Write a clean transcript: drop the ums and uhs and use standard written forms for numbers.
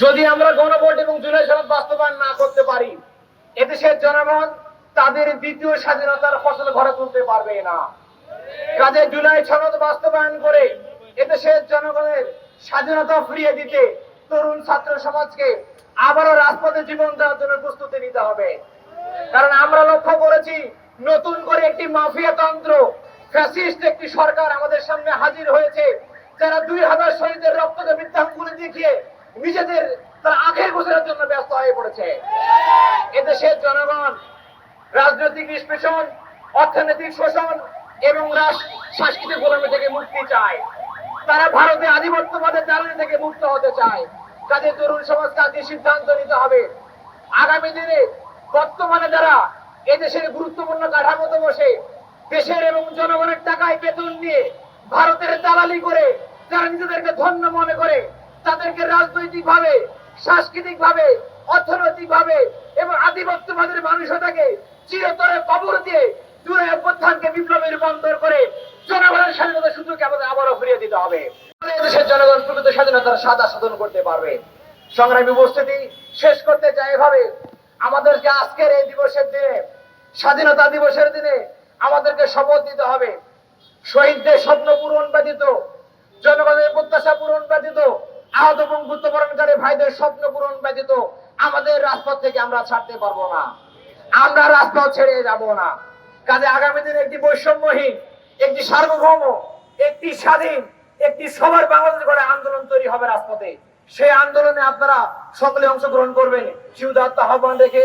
যদি আমরা গণভোট এবং জুলাই সনদ বাস্তবায়ন না করতে পারি, এদেশের জনগণ তাদের দ্বিতীয় স্বাধীনতার ফসল ঘরে তুলতে পারবে না। কাজে জুলাই সনদ বাস্তবায়ন করে এদেশের জনগণের স্বাধীনতা ফিরিয়ে দিতে তরুণ ছাত্র সমাজকে আবারও রাজপথে জীবন দেওয়ার জন্য প্রস্তুতি নিতে হবে। কারণ আমরা লক্ষ্য করেছি, নতুন করে একটি মাফিয়া তন্ত্র, ফ্যাসিস্ট একটি সরকার আমাদের সামনে হাজির হয়েছে, যারা 2000 শহীদের রক্তকে বৃদ্ধাঙ্গুলি দেখিয়ে নিজেদের তার আখের গোছানোর জন্য ব্যস্ত হয়ে পড়েছে। এদেশের জনগণ রাজনৈতিক নিষ্পেষণ, অর্থনৈতিক শোষণ এবং সাংস্কৃতিক গোলামি থেকে মুক্তি চায়। তারা ভারতে আধিপত্যবাদের জ্বালানি থেকে মুক্ত হতে চায়। কাজে তরুণ সমাজকে আজকে সিদ্ধান্ত নিতে হবে, আগামী দিনে বর্তমানে যারা এদেশের গুরুত্বপূর্ণ কাঠামোতে বসে দেশের এবং জনগণের টাকায় বেতন নিয়ে ভারতের দালালি করে যারা নিজেদেরকে ধন্য মনে করে, তাদেরকে রাজনৈতিক ভাবে, সাংস্কৃতিক ভাবে, অর্থনৈতিক ভাবে এবং আধিপত্যবাদের মানুষটাকে চিরতরে কবর দিয়ে জুলাই অভ্যুত্থানকে বিপ্লবে রূপান্তর করে জনগণের স্বাধীনতার সুযোগকে আমাদের আবারও ফিরিয়ে দিতে হবে। দেশের জনগণ প্রকৃত স্বাধীনতার সাদা সাধন করতে পারবে। সংগ্রামী উপস্থিতি শেষ করতে চাই এভাবে, আমাদেরকে আজকের এই দিবসের দিনে, স্বাধীনতা দিবসের দিনে আমাদেরকে শপথ নিতে হবে, শহীদদের স্বপ্ন পূরণ ব্যতীত, জনগণের প্রত্যাশা পূরণ ব্যতীত, আহত এবং মৃত্যুবরণকারী ভাইদের স্বপ্ন পূরণ ব্যতীত আমাদের রাজপথ থেকে আমরা ছাড়তে পারবো না, আমরা রাজপথ ছেড়ে যাব না। কাজে আগামী দিনে একটি বৈষম্যহীন, একটি সার্বভৌম, একটি স্বাধীন, একটি সবার বাংলাদেশ গড়ে আন্দোলন তৈরি হবে রাজপথে। সেই আন্দোলনে আপনারা সকলে অংশগ্রহণ করবেন। সেই উদাত্ত আহ্বান রেখে